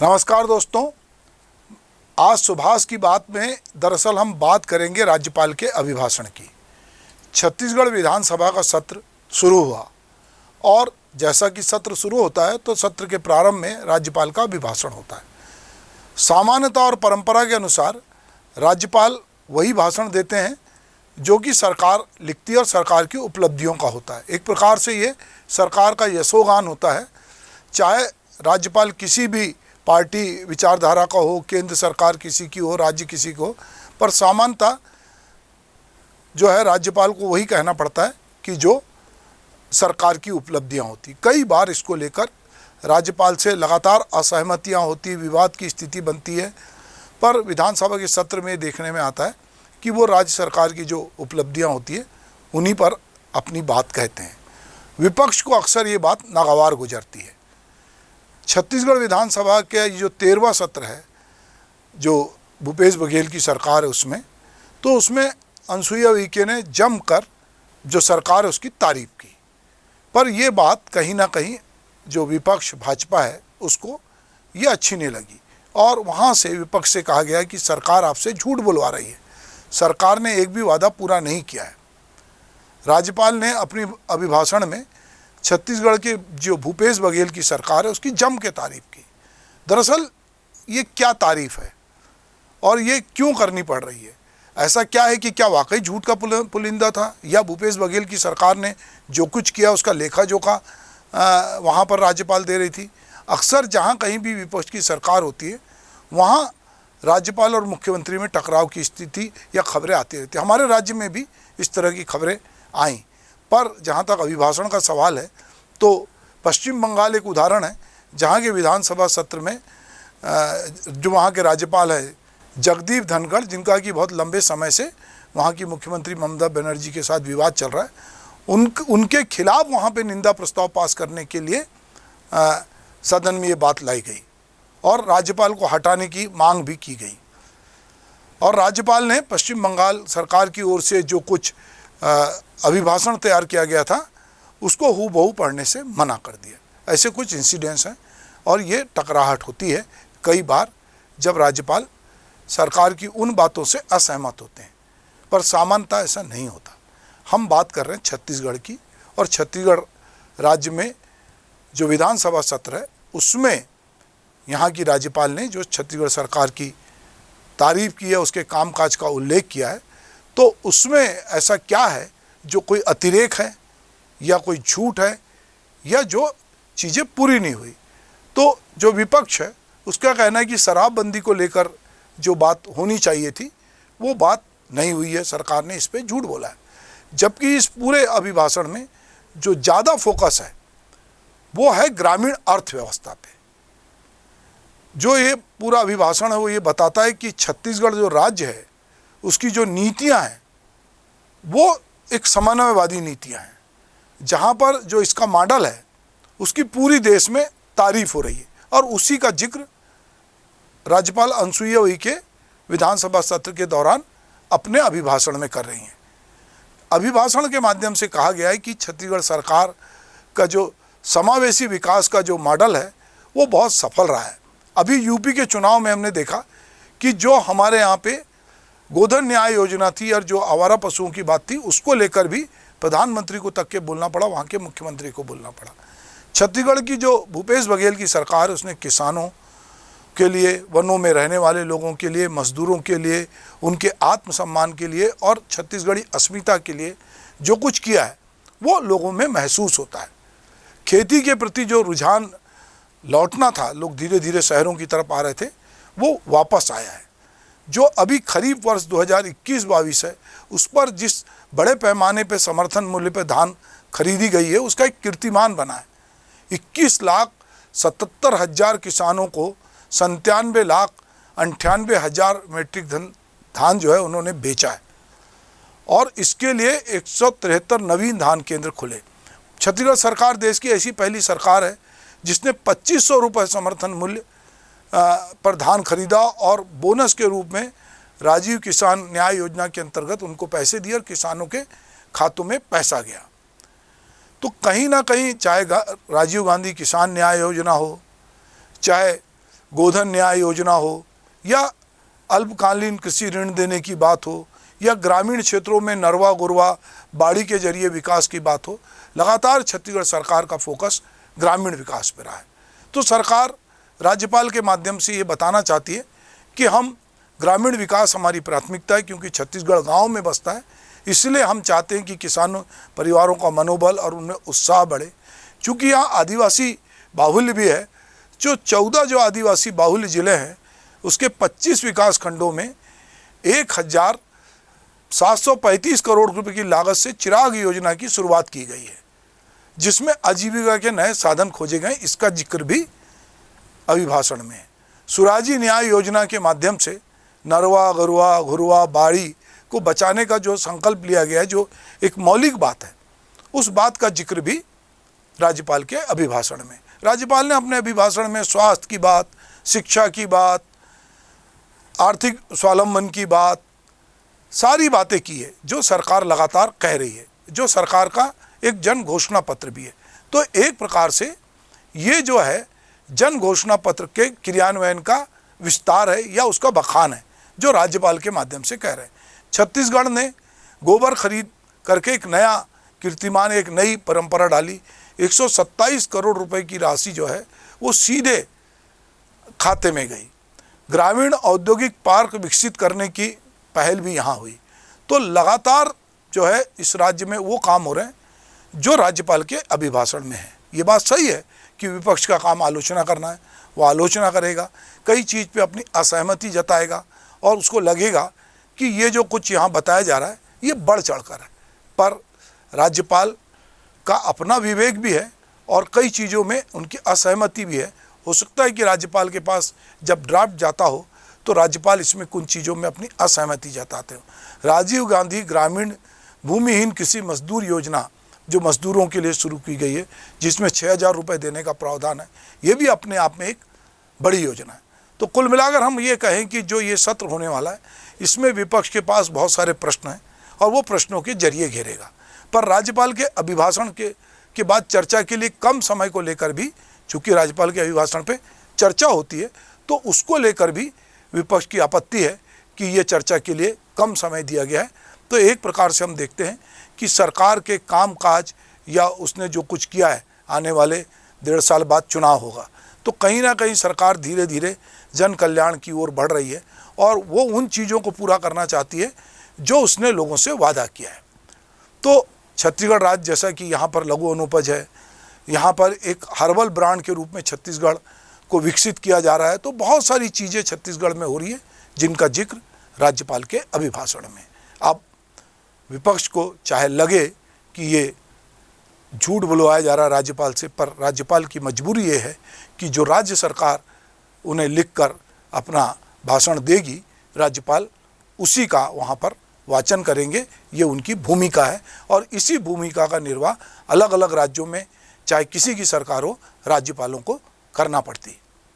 नमस्कार दोस्तों, आज सुभाष की बात में दरअसल हम बात करेंगे राज्यपाल के अभिभाषण की। छत्तीसगढ़ विधानसभा का सत्र शुरू हुआ और जैसा कि सत्र शुरू होता है तो सत्र के प्रारंभ में राज्यपाल का अभिभाषण होता है। सामान्यता और परंपरा के अनुसार राज्यपाल वही भाषण देते हैं जो कि सरकार लिखती है और सरकार की उपलब्धियों का होता है। एक प्रकार से ये सरकार का यशोगान होता है। चाहे राज्यपाल किसी भी पार्टी विचारधारा का हो, केंद्र सरकार किसी की हो, राज्य किसी को, पर सामान्यता जो है राज्यपाल को वही कहना पड़ता है कि जो सरकार की उपलब्धियां होती। कई बार इसको लेकर राज्यपाल से लगातार असहमतियां होती, विवाद की स्थिति बनती है, पर विधानसभा के सत्र में देखने में आता है कि वो राज्य सरकार की जो उपलब्धियां होती है उन्हीं पर अपनी बात कहते हैं। विपक्ष को अक्सर ये बात नागवार गुजरती है। छत्तीसगढ़ विधानसभा के जो 13वां सत्र है, जो भूपेश बघेल की सरकार है उसमें अनसुईया उइके ने जमकर जो सरकार है उसकी तारीफ की। पर ये बात कहीं ना कहीं जो विपक्ष भाजपा है उसको ये अच्छी नहीं लगी और वहाँ से विपक्ष से कहा गया कि सरकार आपसे झूठ बुलवा रही है, सरकार ने एक भी वादा पूरा नहीं किया है। राज्यपाल ने अपनी अभिभाषण में छत्तीसगढ़ के जो भूपेश बघेल की सरकार है उसकी जम के तारीफ की। दरअसल ये क्या तारीफ है और ये क्यों करनी पड़ रही है? ऐसा क्या है कि क्या वाकई झूठ का पुलिंदा था या भूपेश बघेल की सरकार ने जो कुछ किया उसका लेखा जोखा वहाँ पर राज्यपाल दे रही थी? अक्सर जहाँ कहीं भी विपक्ष की सरकार होती है वहाँ राज्यपाल और मुख्यमंत्री में टकराव की स्थिति या खबरें आती रहती है। हमारे राज्य में भी इस तरह की खबरें आईं। पर जहाँ तक अभिभाषण का सवाल है तो पश्चिम बंगाल एक उदाहरण है जहाँ के विधानसभा सत्र में जो वहाँ के राज्यपाल है जगदीप धनखड़, जिनका कि बहुत लंबे समय से वहाँ की मुख्यमंत्री ममता बनर्जी के साथ विवाद चल रहा है, उनके खिलाफ वहाँ पे निंदा प्रस्ताव पास करने के लिए सदन में ये बात लाई गई और राज्यपाल को हटाने की मांग भी की गई। और राज्यपाल ने पश्चिम बंगाल सरकार की ओर से जो कुछ अभिभाषण तैयार किया गया था उसको हूबहू पढ़ने से मना कर दिया। ऐसे कुछ इंसिडेंट्स हैं और ये टकराहट होती है कई बार जब राज्यपाल सरकार की उन बातों से असहमत होते हैं, पर सामान्यतः ऐसा नहीं होता। हम बात कर रहे हैं छत्तीसगढ़ की और छत्तीसगढ़ राज्य में जो विधानसभा सत्र है उसमें यहाँ की राज्यपाल ने जो छत्तीसगढ़ सरकार की तारीफ की है, उसके कामकाज का उल्लेख किया है, तो उसमें ऐसा क्या है जो कोई अतिरेक है या कोई झूठ है या जो चीज़ें पूरी नहीं हुई? तो जो विपक्ष है उसका कहना है कि शराबबंदी को लेकर जो बात होनी चाहिए थी वो बात नहीं हुई है, सरकार ने इस पे झूठ बोला है। जबकि इस पूरे अभिभाषण में जो ज़्यादा फोकस है वो है ग्रामीण अर्थव्यवस्था पे। जो ये पूरा अभिभाषण है वो ये बताता है कि छत्तीसगढ़ जो राज्य है उसकी जो नीतियां हैं वो एक समन्वयवादी नीतियां हैं, जहां पर जो इसका मॉडल है उसकी पूरी देश में तारीफ हो रही है और उसी का जिक्र राज्यपाल अनसुईया उइके विधानसभा सत्र के दौरान अपने अभिभाषण में कर रही हैं। अभिभाषण के माध्यम से कहा गया है कि छत्तीसगढ़ सरकार का जो समावेशी विकास का जो मॉडल है वो बहुत सफल रहा है। अभी यूपी के चुनाव में हमने देखा कि जो हमारे यहाँ पे गोधन न्याय योजना थी और जो आवारा पशुओं की बात थी उसको लेकर भी प्रधानमंत्री को तक के बोलना पड़ा, वहाँ के मुख्यमंत्री को बोलना पड़ा। छत्तीसगढ़ की जो भूपेश बघेल की सरकार है उसने किसानों के लिए, वनों में रहने वाले लोगों के लिए, मजदूरों के लिए, उनके आत्मसम्मान के लिए और छत्तीसगढ़ी अस्मिता के लिए जो कुछ किया है वो लोगों में महसूस होता है। खेती के प्रति जो रुझान लौटना था, लोग धीरे धीरे शहरों की तरफ आ रहे थे, वो वापस आया है। जो अभी खरीफ वर्ष 2021-22 है उस पर जिस बड़े पैमाने पे समर्थन मूल्य पे धान खरीदी गई है उसका एक कीर्तिमान बना है। 21,77,000 किसानों को 97,98,000 मेट्रिक धान जो है उन्होंने बेचा है और इसके लिए 173 नवीन धान केंद्र खुले। छत्तीसगढ़ सरकार देश की ऐसी पहली सरकार है जिसने 2500 रुपये समर्थन मूल्य पर धान खरीदा और बोनस के रूप में राजीव किसान न्याय योजना के अंतर्गत उनको पैसे दिए और किसानों के खातों में पैसा गया। तो कहीं ना कहीं चाहे राजीव गांधी किसान न्याय योजना हो, चाहे गोधन न्याय योजना हो या अल्पकालीन कृषि ऋण देने की बात हो या ग्रामीण क्षेत्रों में नरवा गुरवा बाड़ी के जरिए विकास की बात हो, लगातार छत्तीसगढ़ सरकार का फोकस ग्रामीण विकास पर रहा है। तो सरकार राज्यपाल के माध्यम से ये बताना चाहती है कि हम ग्रामीण विकास हमारी प्राथमिकता है, क्योंकि छत्तीसगढ़ गांव में बसता है, इसलिए हम चाहते हैं कि किसानों परिवारों का मनोबल और उनमें उत्साह बढ़े। चूँकि यहाँ आदिवासी बाहुल्य भी है, जो 14 जो आदिवासी बाहुल्य ज़िले हैं उसके 25 विकास खंडों में 1735 करोड़ रुपए की लागत से चिराग योजना की शुरुआत की गई है, जिसमें आजीविका के नए साधन खोजे गए। इसका जिक्र भी अभिभाषण में है। सुराजी न्याय योजना के माध्यम से नरवा गरुआ घुरवा बाड़ी को बचाने का जो संकल्प लिया गया है, जो एक मौलिक बात है, उस बात का जिक्र भी राज्यपाल के अभिभाषण में। राज्यपाल ने अपने अभिभाषण में स्वास्थ्य की बात, शिक्षा की बात, आर्थिक स्वावलंबन की बात, सारी बातें की है जो सरकार लगातार कह रही है, जो सरकार का एक जन घोषणा पत्र भी है। तो एक प्रकार से ये जो है जन घोषणा पत्र के क्रियान्वयन का विस्तार है या उसका बखान है, जो राज्यपाल के माध्यम से कह रहे हैं। छत्तीसगढ़ ने गोबर खरीद करके एक नया कीर्तिमान, एक नई परंपरा डाली। 127 करोड़ रुपए की राशि जो है वो सीधे खाते में गई। ग्रामीण औद्योगिक पार्क विकसित करने की पहल भी यहाँ हुई। तो लगातार जो है इस राज्य में वो काम हो रहे हैं जो राज्यपाल के अभिभाषण में है। ये बात सही है कि विपक्ष का काम आलोचना करना है, वो आलोचना करेगा, कई चीज़ पे अपनी असहमति जताएगा और उसको लगेगा कि ये जो कुछ यहाँ बताया जा रहा है ये बढ़ चढ़कर है। पर राज्यपाल का अपना विवेक भी है और कई चीज़ों में उनकी असहमति भी है। हो सकता है कि राज्यपाल के पास जब ड्राफ्ट जाता हो तो राज्यपाल इसमें कुछ चीज़ों में अपनी असहमति जताते हो। राजीव गांधी ग्रामीण भूमिहीन कृषि मजदूर योजना जो मजदूरों के लिए शुरू की गई है, जिसमें 6,000 रुपये देने का प्रावधान है, ये भी अपने आप में एक बड़ी योजना है। तो कुल मिलाकर हम ये कहें कि जो ये सत्र होने वाला है इसमें विपक्ष के पास बहुत सारे प्रश्न हैं और वो प्रश्नों के जरिए घेरेगा। पर राज्यपाल के अभिभाषण के बाद चर्चा के लिए कम समय को लेकर भी, चूँकि राज्यपाल के अभिभाषण पे चर्चा होती है, तो उसको लेकर भी विपक्ष की आपत्ति है कि ये चर्चा के लिए कम समय दिया गया है। तो एक प्रकार से हम देखते हैं कि सरकार के कामकाज या उसने जो कुछ किया है, आने वाले 1.5 साल बाद चुनाव होगा, तो कहीं ना कहीं सरकार धीरे धीरे जन कल्याण की ओर बढ़ रही है और वो उन चीज़ों को पूरा करना चाहती है जो उसने लोगों से वादा किया है। तो छत्तीसगढ़ राज्य, जैसा कि यहाँ पर लघु अनुपज है, यहाँ पर एक हर्बल ब्रांड के रूप में छत्तीसगढ़ को विकसित किया जा रहा है। तो बहुत सारी चीज़ें छत्तीसगढ़ में हो रही है जिनका जिक्र राज्यपाल के अभिभाषण में। अब विपक्ष को चाहे लगे कि ये झूठ बुलवाया जा रहा है राज्यपाल से, पर राज्यपाल की मजबूरी ये है कि जो राज्य सरकार उन्हें लिखकर अपना भाषण देगी, राज्यपाल उसी का वहाँ पर वाचन करेंगे। ये उनकी भूमिका है और इसी भूमिका का निर्वाह अलग अलग राज्यों में चाहे किसी की सरकार हो, राज्यपालों को करना पड़ती है।